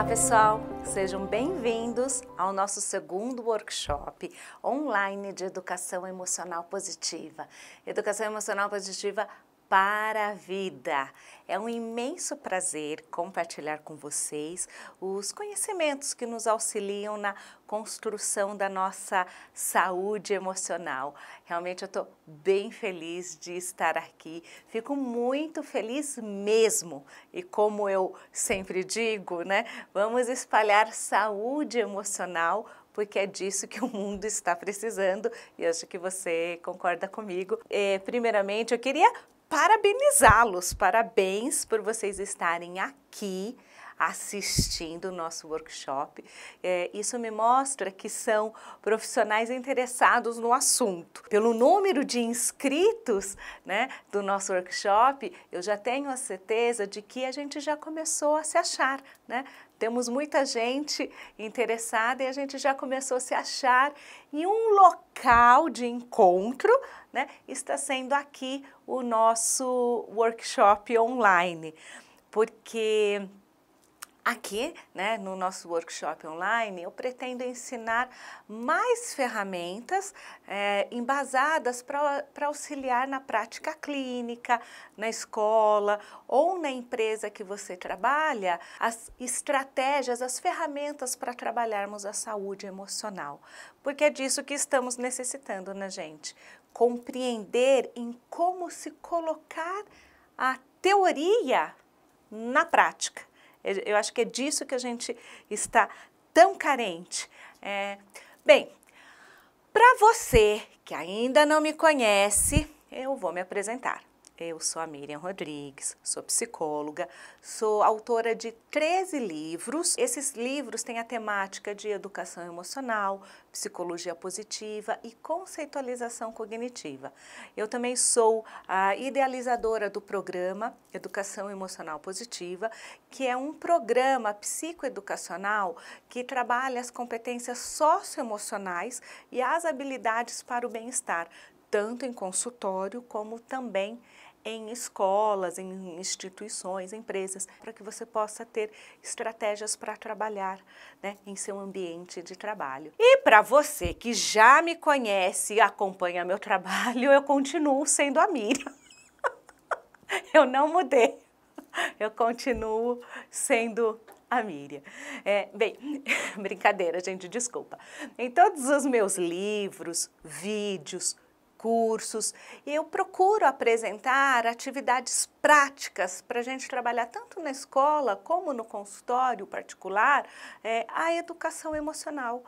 pessoal, sejam bem-vindos ao nosso segundo workshop online de Educação Emocional Positiva. Educação Emocional Positiva para a vida. É um imenso prazer compartilhar com vocês os conhecimentos que nos auxiliam na construção da nossa saúde emocional. Realmente eu estou bem feliz de estar aqui, fico muito feliz mesmo. E como eu sempre digo, né, vamos espalhar saúde emocional, porque é disso que o mundo está precisando e acho que você concorda comigo. Primeiramente, eu queria parabenizá-los, parabéns por vocês estarem aqui assistindo o nosso workshop. Isso me mostra que são profissionais interessados no assunto. Pelo número de inscritos, né, do nosso workshop, eu já tenho a certeza de que a gente já começou a se achar, né? Temos muita gente interessada e a gente já começou a se achar e um local de encontro, né, está sendo aqui o nosso workshop online, porque aqui, né, no nosso workshop online, eu pretendo ensinar mais ferramentas embasadas para auxiliar na prática clínica, na escola ou na empresa que você trabalha, as estratégias, as ferramentas para trabalharmos a saúde emocional. Porque é disso que estamos necessitando, né, gente? Compreender em como se colocar a teoria na prática. Eu acho que é disso que a gente está tão carente. Bem, para você que ainda não me conhece, eu vou me apresentar. Eu sou a Miriam Rodrigues, sou psicóloga, sou autora de 13 livros. Esses livros têm a temática de educação emocional, psicologia positiva e conceitualização cognitiva. Eu também sou a idealizadora do programa Educação Emocional Positiva, que é um programa psicoeducacional que trabalha as competências socioemocionais e as habilidades para o bem-estar, tanto em consultório como também em escolas, em instituições, empresas, para que você possa ter estratégias para trabalhar, né, em seu ambiente de trabalho. E para você que já me conhece e acompanha meu trabalho, eu continuo sendo a Miriam. Eu não mudei, eu continuo sendo a Miriam. Bem, brincadeira, gente, desculpa. Em todos os meus livros, vídeos, cursos, eu procuro apresentar atividades práticas para a gente trabalhar tanto na escola como no consultório particular, a educação emocional.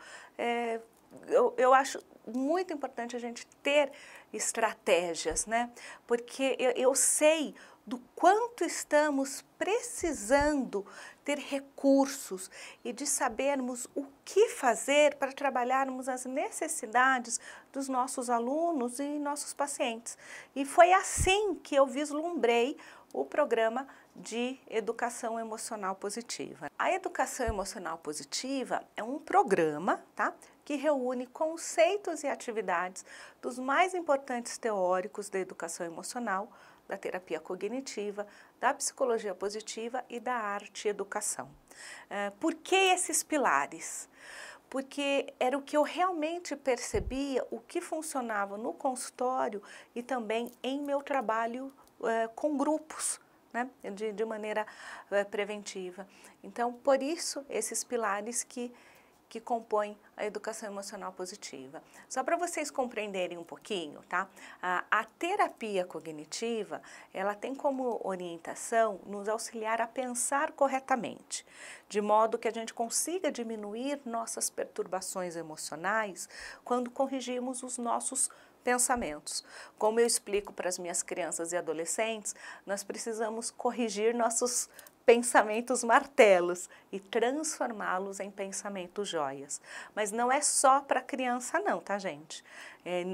Eu acho muito importante a gente ter estratégias, né? Porque eu sei do quanto estamos precisando ter recursos e de sabermos o que fazer para trabalharmos as necessidades dos nossos alunos e nossos pacientes. E foi assim que eu vislumbrei o programa de Educação Emocional Positiva. A Educação Emocional Positiva é um programa, tá, que reúne conceitos e atividades dos mais importantes teóricos da educação emocional, da terapia cognitiva, da psicologia positiva e da arte educação. Por que esses pilares? Porque era o que eu realmente percebia, o que funcionava no consultório e também em meu trabalho com grupos, né, de maneira preventiva. Então, por isso, esses pilares que compõem a educação emocional positiva. Só para vocês compreenderem um pouquinho, tá? A terapia cognitiva, ela tem como orientação nos auxiliar a pensar corretamente, de modo que a gente consiga diminuir nossas perturbações emocionais quando corrigimos os nossos pensamentos. Como eu explico para as minhas crianças e adolescentes, nós precisamos corrigir nossos pensamentos martelos e transformá-los em pensamentos joias. Mas não é só para criança não, tá, gente?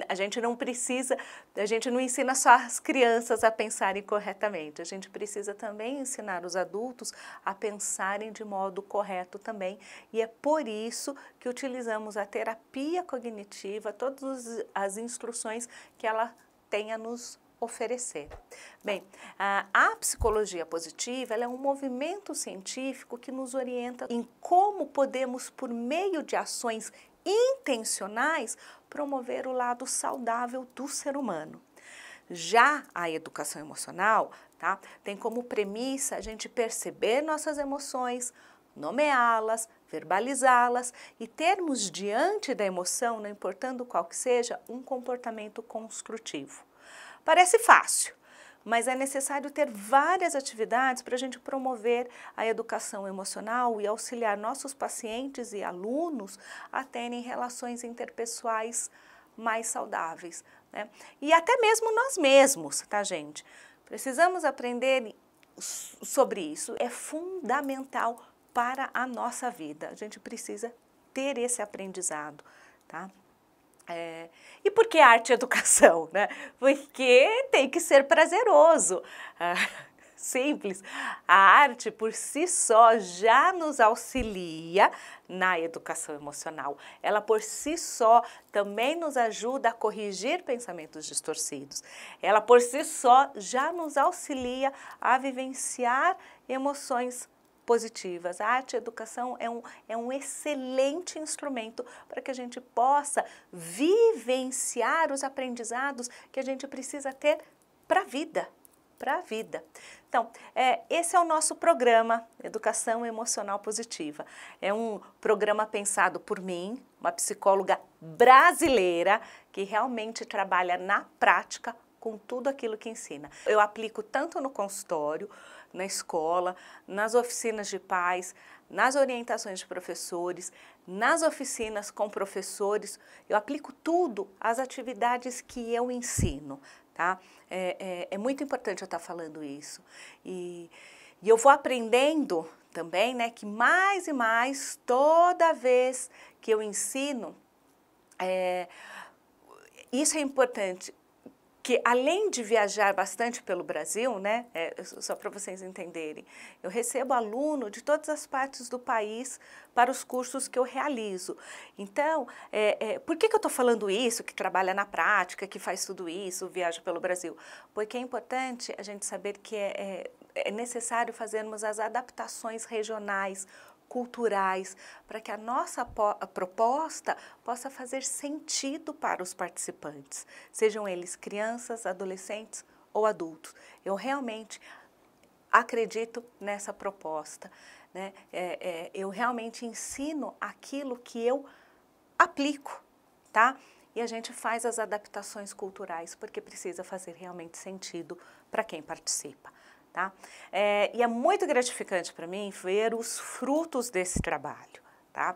A gente não ensina só as crianças a pensarem corretamente, a gente precisa também ensinar os adultos a pensarem de modo correto também, e é por isso que utilizamos a terapia cognitiva, todas as instruções que ela tem a nos oferecer. Bem, a psicologia positiva ela é um movimento científico que nos orienta em como podemos, por meio de ações intencionais, promover o lado saudável do ser humano. Já a educação emocional, tá, tem como premissa a gente perceber nossas emoções, nomeá-las, verbalizá-las e termos diante da emoção, não importando qual que seja, um comportamento construtivo. Parece fácil, mas é necessário ter várias atividades para a gente promover a educação emocional e auxiliar nossos pacientes e alunos a terem relações interpessoais mais saudáveis, né? E até mesmo nós mesmos, tá, gente? Precisamos aprender sobre isso, é fundamental para a nossa vida. A gente precisa ter esse aprendizado, tá? E por que arte e educação, né? Porque tem que ser prazeroso. Simples. A arte por si só já nos auxilia na educação emocional. Ela por si só também nos ajuda a corrigir pensamentos distorcidos. Ela por si só já nos auxilia a vivenciar emoções positivas. A arte e a educação é um excelente instrumento para que a gente possa vivenciar os aprendizados que a gente precisa ter para a vida. Então, esse é o nosso programa Educação Emocional Positiva. É um programa pensado por mim, uma psicóloga brasileira que realmente trabalha na prática com tudo aquilo que ensina. Eu aplico tanto no consultório, na escola, nas oficinas de pais, nas orientações de professores, nas oficinas com professores. Eu aplico tudo às atividades que eu ensino. Tá? É muito importante eu estar falando isso. E eu vou aprendendo também, né, que mais e mais, toda vez que eu ensino, isso é importante, que além de viajar bastante pelo Brasil, né, só para vocês entenderem, eu recebo aluno de todas as partes do país para os cursos que eu realizo. Então, por que eu estou falando isso, que trabalha na prática, que faz tudo isso, viaja pelo Brasil? Porque é importante a gente saber que é necessário fazermos as adaptações regionais, culturais, para que a nossa proposta possa fazer sentido para os participantes, sejam eles crianças, adolescentes ou adultos. Eu realmente acredito nessa proposta, né? Eu realmente ensino aquilo que eu aplico, tá? E a gente faz as adaptações culturais, porque precisa fazer realmente sentido para quem participa. Tá? E é muito gratificante para mim ver os frutos desse trabalho, tá?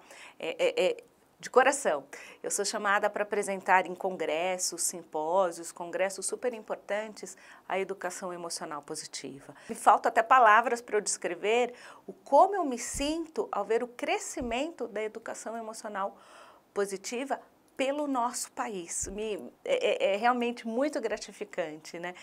De coração. Eu sou chamada para apresentar em congressos, simpósios, congressos super importantes a educação emocional positiva. Me faltam até palavras para eu descrever o como eu me sinto ao ver o crescimento da educação emocional positiva pelo nosso país. É realmente muito gratificante, né?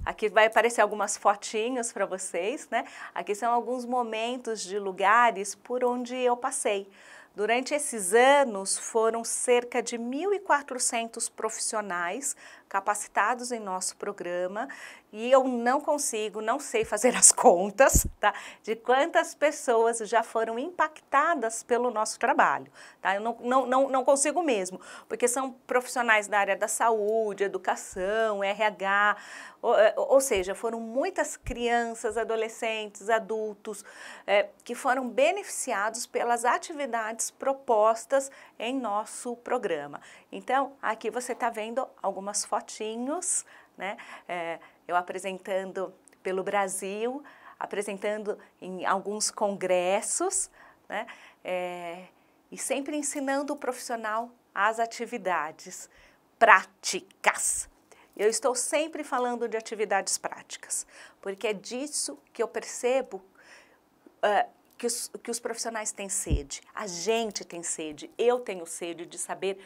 Aqui vai aparecer algumas fotinhas para vocês, né? Aqui são alguns momentos de lugares por onde eu passei. Durante esses anos, foram cerca de 1.400 profissionais capacitados em nosso programa e eu não sei fazer as contas, tá, de quantas pessoas já foram impactadas pelo nosso trabalho, tá? Eu não consigo mesmo, porque são profissionais da área da saúde, educação, RH, ou seja, foram muitas crianças, adolescentes, adultos que foram beneficiados pelas atividades propostas em nosso programa. Então, aqui você está vendo algumas fotinhos, né? Eu apresentando pelo Brasil, apresentando em alguns congressos, né? E sempre ensinando o profissional as atividades práticas. Eu estou sempre falando de atividades práticas, porque é disso que eu percebo que os profissionais têm sede, a gente tem sede, eu tenho sede de saber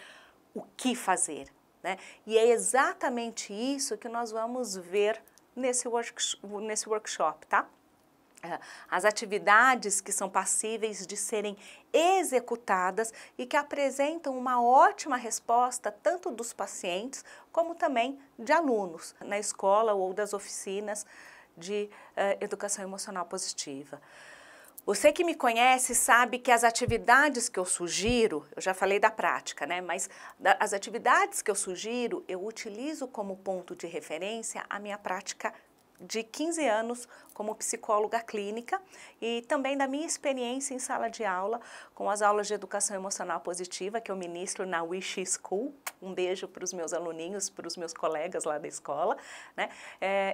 o que fazer, né? E é exatamente isso que nós vamos ver nesse workshop, tá? as atividades que são passíveis de serem executadas e que apresentam uma ótima resposta tanto dos pacientes como também de alunos na escola ou das oficinas de educação emocional positiva. Você que me conhece sabe que as atividades que eu sugiro, eu já falei da prática, né? Mas as atividades que eu sugiro, eu utilizo como ponto de referência a minha prática de 15 anos como psicóloga clínica e também da minha experiência em sala de aula com as aulas de educação emocional positiva que eu ministro na Wish School. Um beijo para os meus aluninhos, para os meus colegas lá da escola, né?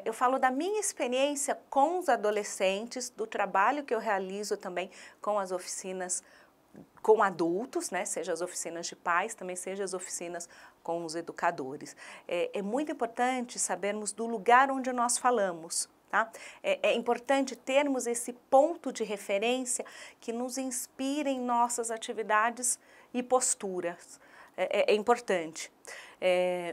Eu falo da minha experiência com os adolescentes, do trabalho que eu realizo também com as oficinas com adultos, né, seja as oficinas de pais, também seja as oficinas com os educadores. É muito importante sabermos do lugar onde nós falamos, tá? É importante termos esse ponto de referência que nos inspire em nossas atividades e posturas. É importante.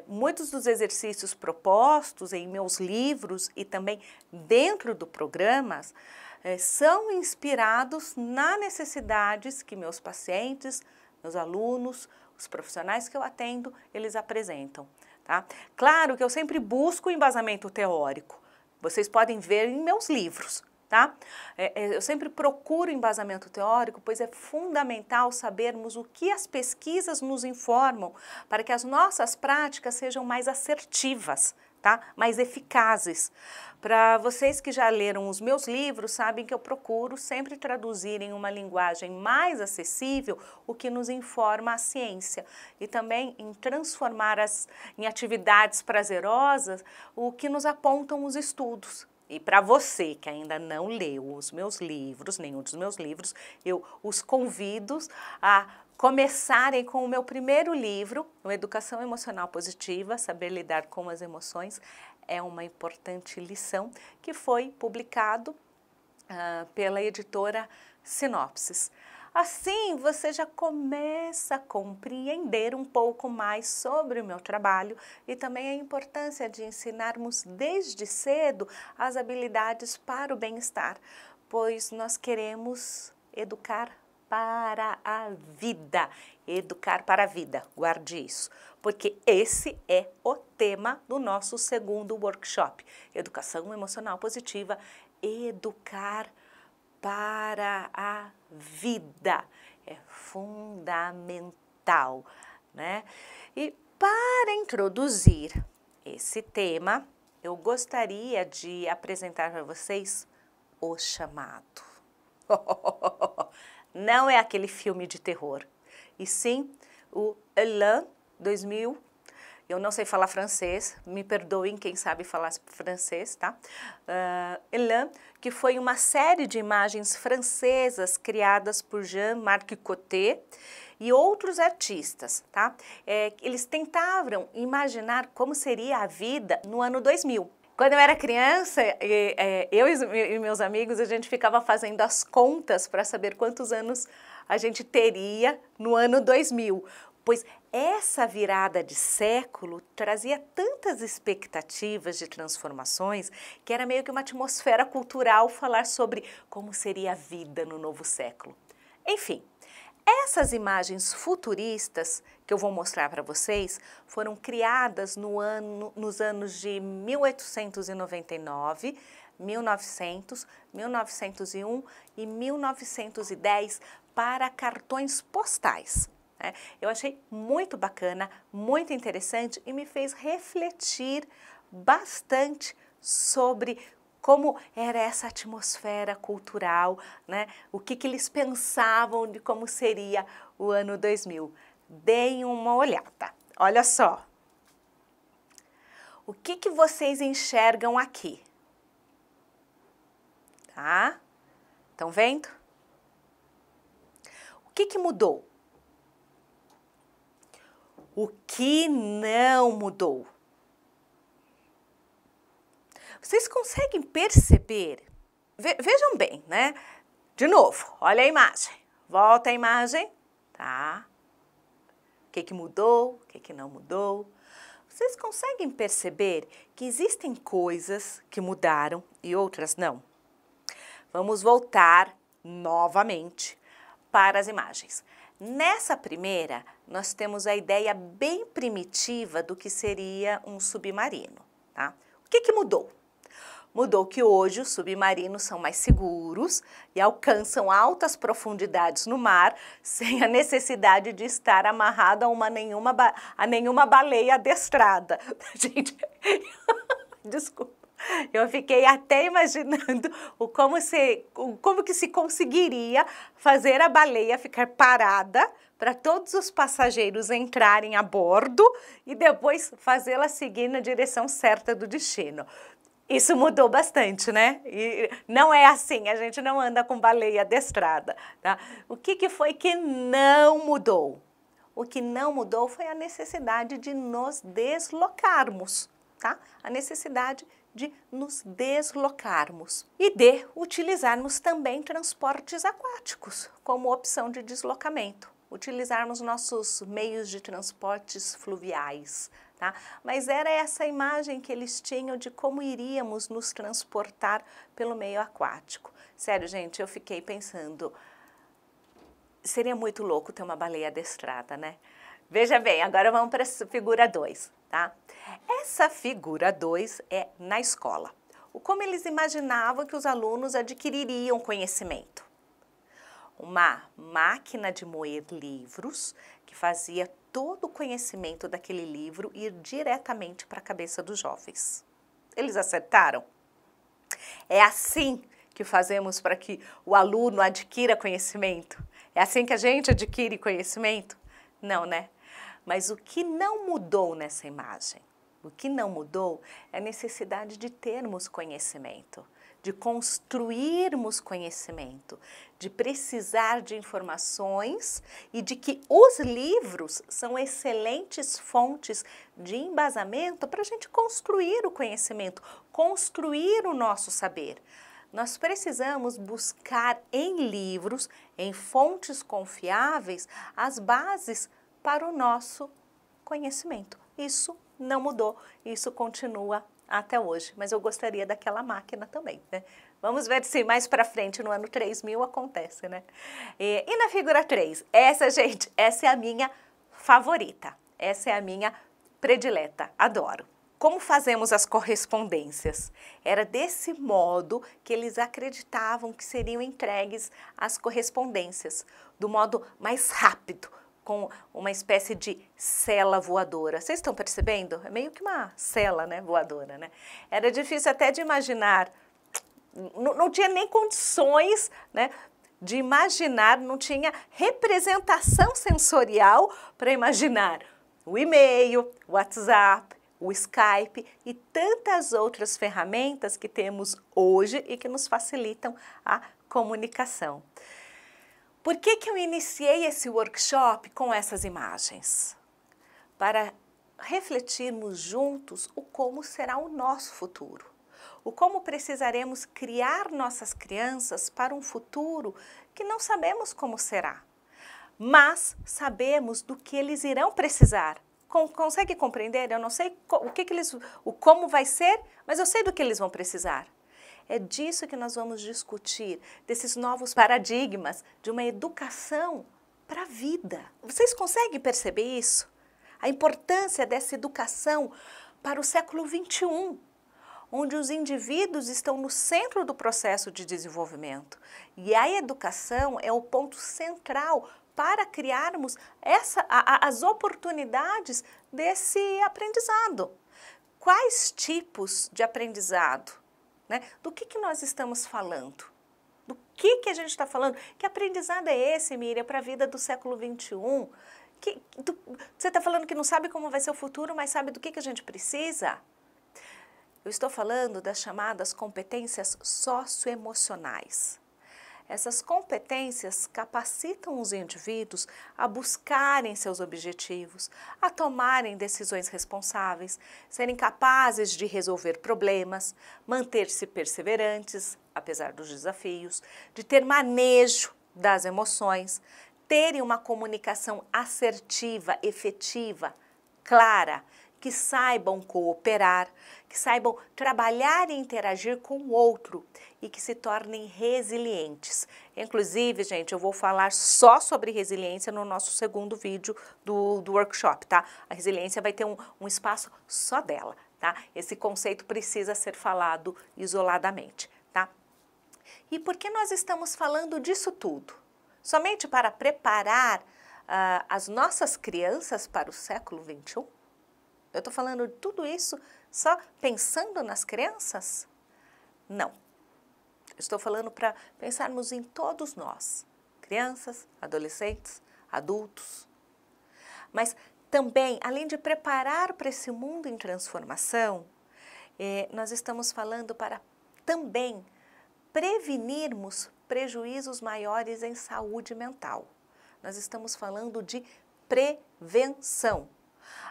Muitos dos exercícios propostos em meus livros e também dentro do programa são inspirados nas necessidades que meus pacientes, meus alunos, os profissionais que eu atendo, eles apresentam, tá? Claro que eu sempre busco o embasamento teórico, vocês podem ver em meus livros, tá? Eu sempre procuro embasamento teórico, pois é fundamental sabermos o que as pesquisas nos informam para que as nossas práticas sejam mais assertivas, tá? Mais eficazes. Para vocês que já leram os meus livros, sabem que eu procuro sempre traduzir em uma linguagem mais acessível o que nos informa a ciência e também em transformar em atividades prazerosas o que nos apontam os estudos. E para você que ainda não leu os meus livros, nenhum dos meus livros, eu os convido a começarem com o meu primeiro livro, o Educação Emocional Positiva, Saber Lidar com as Emoções. É uma importante lição que foi publicado pela editora Sinopsis. Assim, você já começa a compreender um pouco mais sobre o meu trabalho e também a importância de ensinarmos desde cedo as habilidades para o bem-estar, pois nós queremos educar para a vida. Educar para a vida, guarde isso, porque esse é o tema do nosso segundo workshop, Educação Emocional Positiva, educar para a vida. É fundamental, né? E para introduzir esse tema, eu gostaria de apresentar para vocês O Chamado. Não é aquele filme de terror, e sim o Elan 2000. Eu não sei falar francês, me perdoem quem sabe falar francês, tá? Elan, que foi uma série de imagens francesas criadas por Jean-Marc Coté e outros artistas, tá? Eles tentavam imaginar como seria a vida no ano 2000. Quando eu era criança, eu e meus amigos, a gente ficava fazendo as contas para saber quantos anos a gente teria no ano 2000, pois essa virada de século trazia tantas expectativas de transformações que era meio que uma atmosfera cultural falar sobre como seria a vida no novo século. Enfim, essas imagens futuristas que eu vou mostrar para vocês foram criadas nos anos de 1899, 1900, 1901 e 1910 para cartões postais. Eu achei muito bacana, muito interessante e me fez refletir bastante sobre como era essa atmosfera cultural, né? O que eles pensavam de como seria o ano 2000. Deem uma olhada. Olha só. O que vocês enxergam aqui? Tá? Estão vendo? O que mudou? O que não mudou? Vocês conseguem perceber? Vejam bem, né? De novo, olha a imagem. Volta a imagem, tá? O que mudou? O que não mudou? Vocês conseguem perceber que existem coisas que mudaram e outras não? Vamos voltar novamente para as imagens. Nessa primeira, nós temos a ideia bem primitiva do que seria um submarino, tá? O que mudou? Mudou que hoje os submarinos são mais seguros e alcançam altas profundidades no mar sem a necessidade de estar amarrado a nenhuma baleia adestrada. Gente, desculpa. Eu fiquei até imaginando como que se conseguiria fazer a baleia ficar parada para todos os passageiros entrarem a bordo e depois fazê-la seguir na direção certa do destino. Isso mudou bastante, né? E não é assim, a gente não anda com baleia adestrada, tá? O que foi que não mudou? O que não mudou foi a necessidade de nos deslocarmos, tá? A necessidade de nos deslocarmos e de utilizarmos também transportes aquáticos como opção de deslocamento, utilizarmos nossos meios de transportes fluviais, tá? Mas era essa imagem que eles tinham de como iríamos nos transportar pelo meio aquático. Sério, gente, eu fiquei pensando, seria muito louco ter uma baleia adestrada, né? Veja bem, agora vamos para a figura 2, tá? Essa figura 2 é na escola. Como eles imaginavam que os alunos adquiririam conhecimento. Uma máquina de moer livros que fazia todo o conhecimento daquele livro ir diretamente para a cabeça dos jovens. Eles acertaram? É assim que fazemos para que o aluno adquira conhecimento? É assim que a gente adquire conhecimento? Não, né? Mas o que não mudou nessa imagem? O que não mudou é a necessidade de termos conhecimento, de construirmos conhecimento, de precisar de informações e de que os livros são excelentes fontes de embasamento para a gente construir o conhecimento, construir o nosso saber. Nós precisamos buscar em livros, em fontes confiáveis, as bases para o nosso conhecimento. Isso não mudou, isso continua até hoje, mas eu gostaria daquela máquina também, né? Vamos ver se mais para frente, no ano 3000, acontece, né? E na figura 3, gente, essa é a minha favorita, essa é a minha predileta, adoro. Como fazemos as correspondências? Era desse modo que eles acreditavam que seriam entregues as correspondências, do modo mais rápido, com uma espécie de cela voadora. Vocês estão percebendo? É meio que uma cela, né, voadora, né? Era difícil até de imaginar, não tinha nem condições, né, de imaginar, não tinha representação sensorial para imaginar o e-mail, o WhatsApp, o Skype e tantas outras ferramentas que temos hoje e que nos facilitam a comunicação. Por que eu iniciei esse workshop com essas imagens? Para refletirmos juntos o como será o nosso futuro, o como precisaremos criar nossas crianças para um futuro que não sabemos como será, mas sabemos do que eles irão precisar. Consegue compreender? Eu não sei o como vai ser, mas eu sei do que eles vão precisar. É disso que nós vamos discutir, desses novos paradigmas de uma educação para a vida. Vocês conseguem perceber isso? A importância dessa educação para o século XXI, onde os indivíduos estão no centro do processo de desenvolvimento. E a educação é o ponto central para criarmos as oportunidades desse aprendizado. Quais tipos de aprendizado? Né? Do que nós estamos falando? Do que a gente está falando? Que aprendizado é esse, Miriam, para a vida do século XXI? Você está falando que não sabe como vai ser o futuro, mas sabe do que a gente precisa? Eu estou falando das chamadas competências socioemocionais. Essas competências capacitam os indivíduos a buscarem seus objetivos, a tomarem decisões responsáveis, serem capazes de resolver problemas, manter-se perseverantes, apesar dos desafios, de ter manejo das emoções, terem uma comunicação assertiva, efetiva, clara, que saibam cooperar, que saibam trabalhar e interagir com o outro e que se tornem resilientes. Inclusive, gente, eu vou falar só sobre resiliência no nosso segundo vídeo do workshop, tá? A resiliência vai ter um espaço só dela, tá? Esse conceito precisa ser falado isoladamente, tá? E por que nós estamos falando disso tudo? Somente para preparar as nossas crianças para o século XXI? Eu estou falando de tudo isso só pensando nas crianças? Não. Estou falando para pensarmos em todos nós, crianças, adolescentes, adultos. Mas também, além de preparar para esse mundo em transformação, nós estamos falando para também prevenirmos prejuízos maiores em saúde mental. Nós estamos falando de prevenção.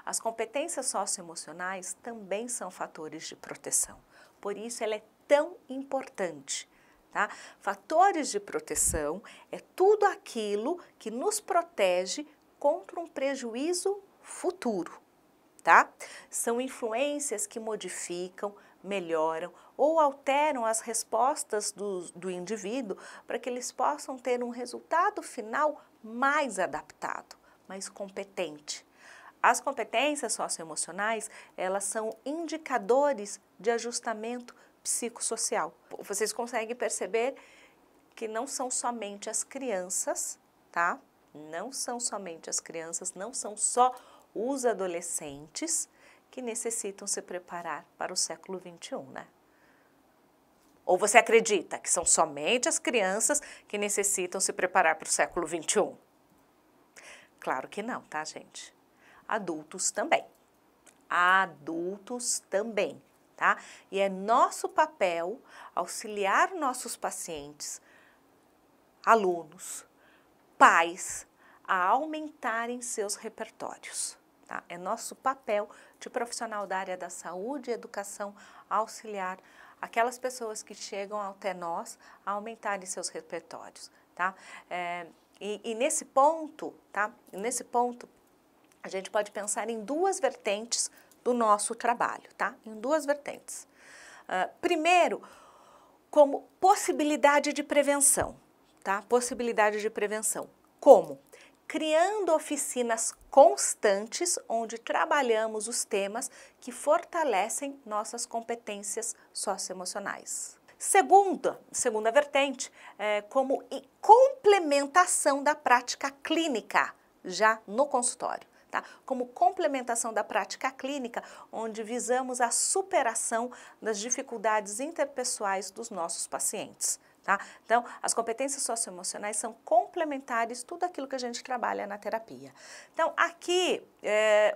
As competências socioemocionais também são fatores de proteção. Por isso, ela é tão importante. Tá? Fatores de proteção é tudo aquilo que nos protege contra um prejuízo futuro. Tá? São influências que modificam, melhoram ou alteram as respostas do indivíduo para que eles possam ter um resultado final mais adaptado, mais competente. As competências socioemocionais, elas são indicadores de ajustamento psicossocial. Vocês conseguem perceber que não são somente as crianças, tá? Não são somente as crianças, não são só os adolescentes que necessitam se preparar para o século XXI, né? Ou você acredita que são somente as crianças que necessitam se preparar para o século XXI? Claro que não, tá, gente? Adultos também. Adultos também, tá? E é nosso papel auxiliar nossos pacientes, alunos, pais, a aumentarem seus repertórios. Tá? É nosso papel de profissional da área da saúde e educação auxiliar aquelas pessoas que chegam até nós a aumentarem seus repertórios. Tá? E nesse ponto, tá? Nesse ponto, a gente pode pensar em duas vertentes do nosso trabalho, tá? Em duas vertentes. Primeiro, como possibilidade de prevenção, tá? Possibilidade de prevenção. Como? Criando oficinas constantes onde trabalhamos os temas que fortalecem nossas competências socioemocionais. Segunda vertente, como complementação da prática clínica já no consultório, tá? Como complementação da prática clínica, onde visamos a superação das dificuldades interpessoais dos nossos pacientes. Tá? Então, as competências socioemocionais são complementares tudo aquilo que a gente trabalha na terapia. Então, aqui,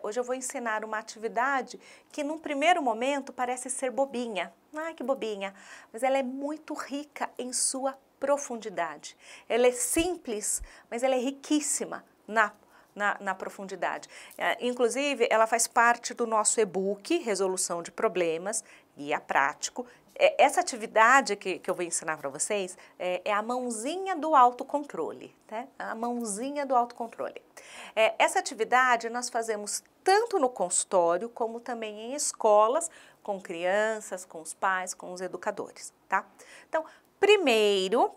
hoje eu vou ensinar uma atividade que num primeiro momento parece ser bobinha. Ai, que bobinha! Mas ela é muito rica em sua profundidade. Ela é simples, mas ela é riquíssima na profundidade. Inclusive, ela faz parte do nosso e-book, Resolução de Problemas, Guia Prático. Essa atividade que eu vou ensinar para vocês é a mãozinha do autocontrole, tá? A mãozinha do autocontrole. Essa atividade nós fazemos tanto no consultório como também em escolas, com crianças, com os pais, com os educadores, tá? Então, primeiro,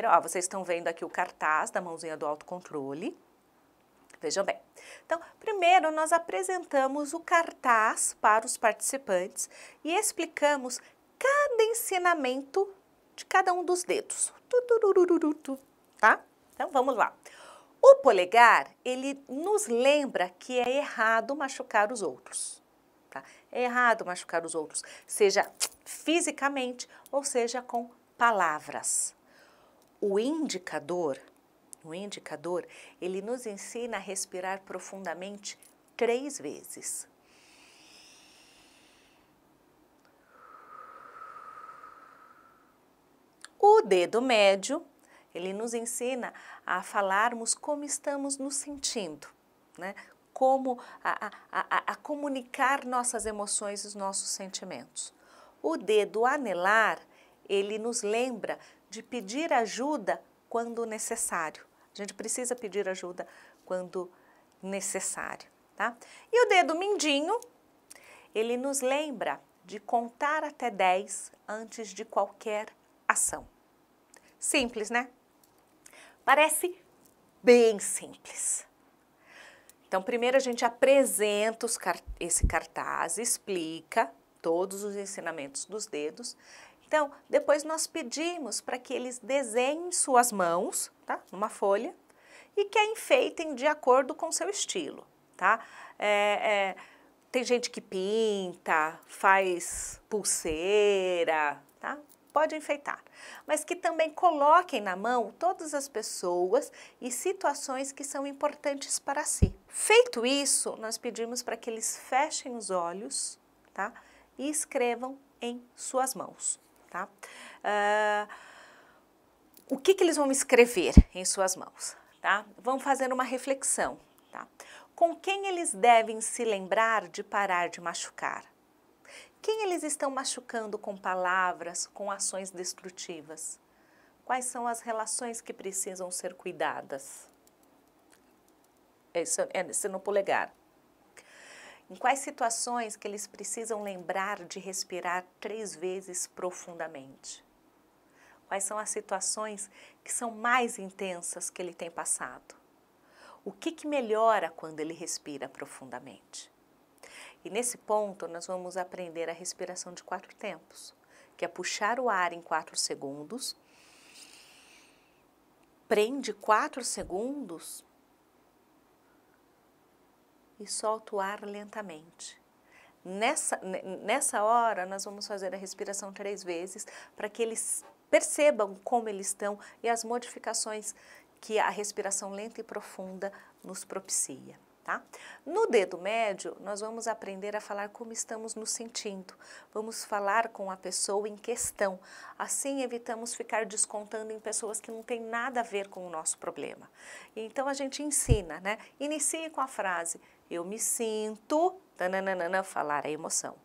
ó, vocês estão vendo aqui o cartaz da mãozinha do autocontrole. Vejam bem. Então, primeiro nós apresentamos o cartaz para os participantes e explicamos cada ensinamento de cada um dos dedos, tá? Então, vamos lá. O polegar, ele nos lembra que é errado machucar os outros, tá? É errado machucar os outros, seja fisicamente ou seja com palavras. O indicador, ele nos ensina a respirar profundamente 3 vezes. O dedo médio, ele nos ensina a falarmos como estamos nos sentindo, né? Como a comunicar nossas emoções e os nossos sentimentos. O dedo anelar, ele nos lembra de pedir ajuda quando necessário. A gente precisa pedir ajuda quando necessário, tá? E o dedo mindinho, ele nos lembra de contar até 10 antes de qualquer ação. Simples, né? Parece bem simples. Então, primeiro a gente apresenta esse cartaz, explica todos os ensinamentos dos dedos. Então, depois nós pedimos para que eles desenhem suas mãos, tá? Numa folha, e que a enfeitem de acordo com seu estilo, tá? Tem gente que pinta, faz pulseira, tá? Pode enfeitar, mas que também coloquem na mão todas as pessoas e situações que são importantes para si. Feito isso, nós pedimos para que eles fechem os olhos, tá? E escrevam em suas mãos, tá? O que eles vão escrever em suas mãos, tá? Vão fazer uma reflexão, tá? Com quem eles devem se lembrar de parar de machucar? Quem eles estão machucando com palavras, com ações destrutivas? Quais são as relações que precisam ser cuidadas? Esse no polegar. Em quais situações que eles precisam lembrar de respirar 3 vezes profundamente? Quais são as situações que são mais intensas que ele tem passado? O que melhora quando ele respira profundamente? E nesse ponto, nós vamos aprender a respiração de 4 tempos, que é puxar o ar em 4 segundos, prende 4 segundos e solta o ar lentamente. Nessa hora, nós vamos fazer a respiração 3 vezes para que eles percebam como eles estão e as modificações que a respiração lenta e profunda nos propicia. Tá? No dedo médio, nós vamos aprender a falar como estamos nos sentindo. Vamos falar com a pessoa em questão. Assim, evitamos ficar descontando em pessoas que não têm nada a ver com o nosso problema. Então, a gente ensina, né? Inicie com a frase, eu me sinto, tananana, falar a emoção.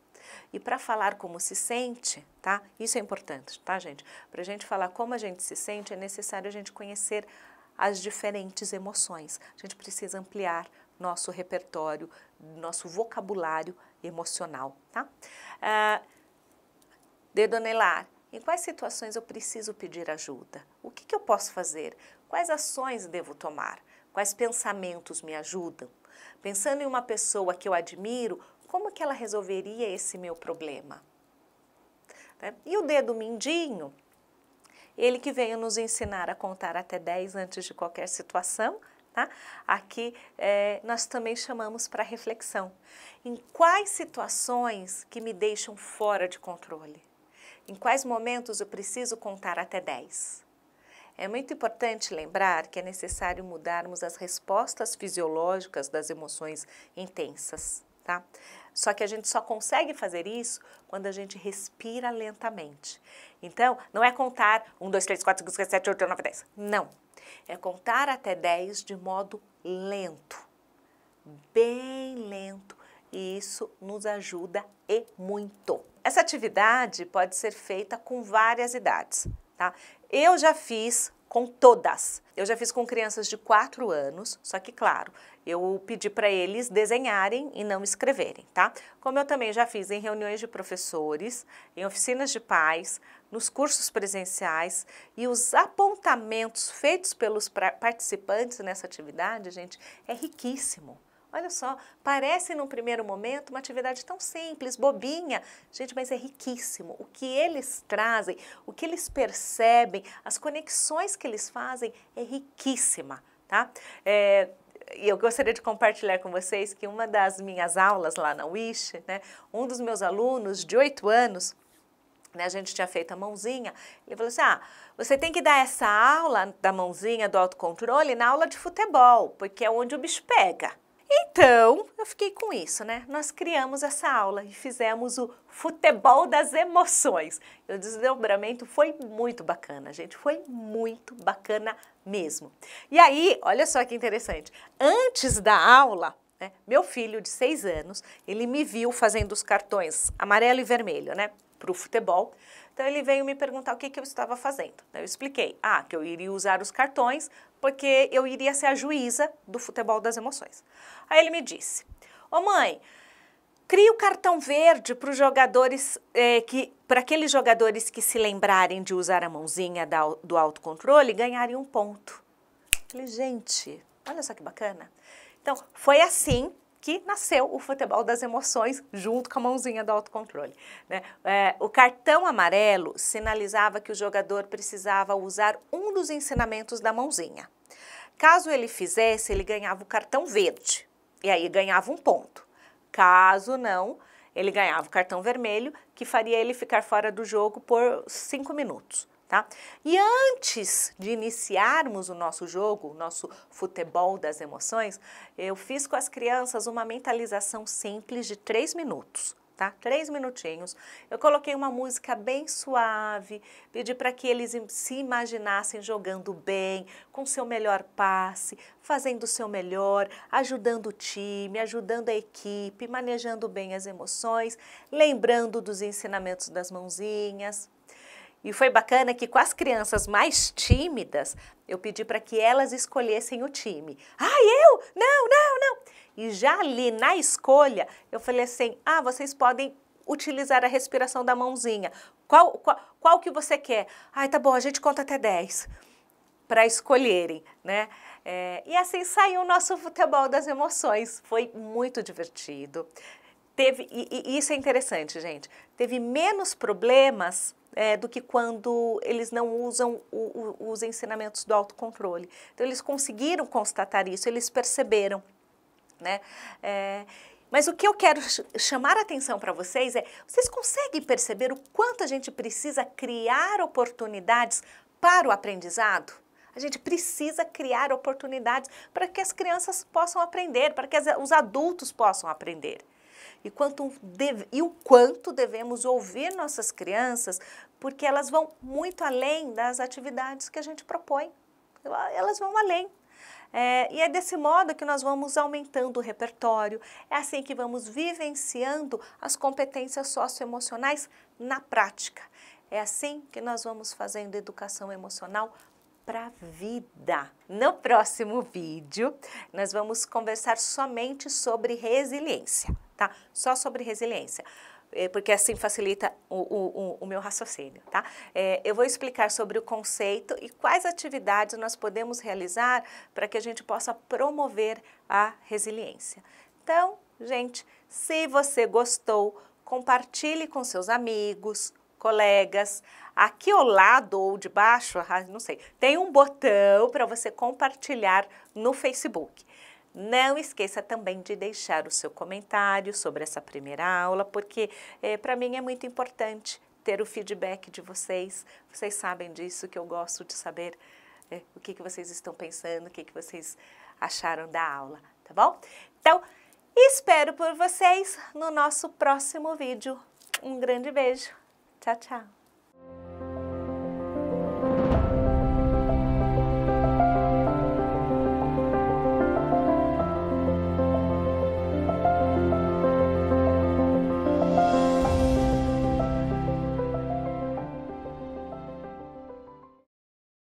E para falar como se sente, tá? Isso é importante, tá, gente? Para a gente falar como a gente se sente, é necessário a gente conhecer as diferentes emoções. A gente precisa ampliar nosso repertório, nosso vocabulário emocional, tá? Dedo anelar. Em quais situações eu preciso pedir ajuda? O que eu posso fazer? Quais ações devo tomar? Quais pensamentos me ajudam? Pensando em uma pessoa que eu admiro, como que ela resolveria esse meu problema? E o dedo mindinho, ele que veio nos ensinar a contar até 10 antes de qualquer situação, tá? Aqui nós também chamamos para reflexão. Em quais situações que me deixam fora de controle? Em quais momentos eu preciso contar até 10? É muito importante lembrar que é necessário mudarmos as respostas fisiológicas das emoções intensas, tá? Só que a gente só consegue fazer isso quando a gente respira lentamente. Então, não é contar 1, 2, 3, 4, 5, 6, 7, 8, 9, 10. Não. É contar até 10 de modo lento, bem lento, e isso nos ajuda e muito. Essa atividade pode ser feita com várias idades, tá? Eu já fiz com todas. Eu já fiz com crianças de 4 anos, só que, claro, eu pedi para eles desenharem e não escreverem, tá? Como eu também já fiz em reuniões de professores, em oficinas de pais, nos cursos presenciais, e os apontamentos feitos pelos participantes nessa atividade, gente, é riquíssimo. Olha só, parece num primeiro momento uma atividade tão simples, bobinha, gente, mas é riquíssimo. O que eles trazem, o que eles percebem, as conexões que eles fazem é riquíssima, tá? E eu gostaria de compartilhar com vocês que uma das minhas aulas lá na Wish, né, um dos meus alunos de 8 anos, né, a gente tinha feito a mãozinha, ele falou assim, você tem que dar essa aula da mãozinha, do autocontrole, na aula de futebol, porque é onde o bicho pega. Então, eu fiquei com isso, né? Nós criamos essa aula e fizemos o futebol das emoções. E o desdobramento foi muito bacana, gente, foi muito bacana mesmo. E aí, olha só que interessante, antes da aula, né, meu filho de 6 anos, ele me viu fazendo os cartões amarelo e vermelho, né, para o futebol. Então, ele veio me perguntar o que eu estava fazendo. Eu expliquei, que eu iria usar os cartões porque eu iria ser a juíza do futebol das emoções. Aí ele me disse, ô mãe, Crie o cartão verde para os jogadores, para aqueles jogadores que se lembrarem de usar a mãozinha do autocontrole ganharem um ponto. Falei, gente, olha só que bacana. Então, foi assim que nasceu o futebol das emoções, junto com a mãozinha do autocontrole, né? O cartão amarelo sinalizava que o jogador precisava usar um dos ensinamentos da mãozinha. Caso ele fizesse, ele ganhava o cartão verde, e aí ganhava um ponto. Caso não, ele ganhava o cartão vermelho, que faria ele ficar fora do jogo por 5 minutos. Tá? E antes de iniciarmos o nosso jogo, o nosso futebol das emoções, eu fiz com as crianças uma mentalização simples de 3 minutos. Tá? 3 minutinhos. Eu coloquei uma música bem suave, pedi para que eles se imaginassem jogando bem, com seu melhor passe, fazendo o seu melhor, ajudando o time, ajudando a equipe, manejando bem as emoções, lembrando dos ensinamentos das mãozinhas. E foi bacana que com as crianças mais tímidas, eu pedi para que elas escolhessem o time. Eu? Não, não, não. E já ali na escolha, eu falei assim, vocês podem utilizar a respiração da mãozinha. Qual que você quer? Tá bom, a gente conta até 10 para escolherem, né? E assim saiu o nosso futebol das emoções. Foi muito divertido. E isso é interessante, gente. Teve menos problemas do que quando eles não usam os ensinamentos do autocontrole. Então, eles conseguiram constatar isso, eles perceberam, né? Mas o que eu quero chamar a atenção para vocês vocês conseguem perceber o quanto a gente precisa criar oportunidades para o aprendizado? A gente precisa criar oportunidades para que as crianças possam aprender, para que os adultos possam aprender. E o quanto devemos ouvir nossas crianças, porque elas vão muito além das atividades que a gente propõe. Elas vão além. E é desse modo que nós vamos aumentando o repertório, é assim que vamos vivenciando as competências socioemocionais na prática. É assim que nós vamos fazendo educação emocional para a vida. No próximo vídeo, nós vamos conversar somente sobre resiliência, tá? Só sobre resiliência, porque assim facilita o meu raciocínio, tá? Eu vou explicar sobre o conceito e quais atividades nós podemos realizar para que a gente possa promover a resiliência. Então, gente, se você gostou, compartilhe com seus amigos, colegas. Aqui ao lado ou de baixo, não sei, tem um botão para você compartilhar no Facebook. Não esqueça também de deixar o seu comentário sobre essa primeira aula, porque para mim é muito importante ter o feedback de vocês. Vocês sabem disso, que eu gosto de saber o que vocês estão pensando, o que vocês acharam da aula, tá bom? Então, espero por vocês no nosso próximo vídeo. Um grande beijo. Tchau, tchau.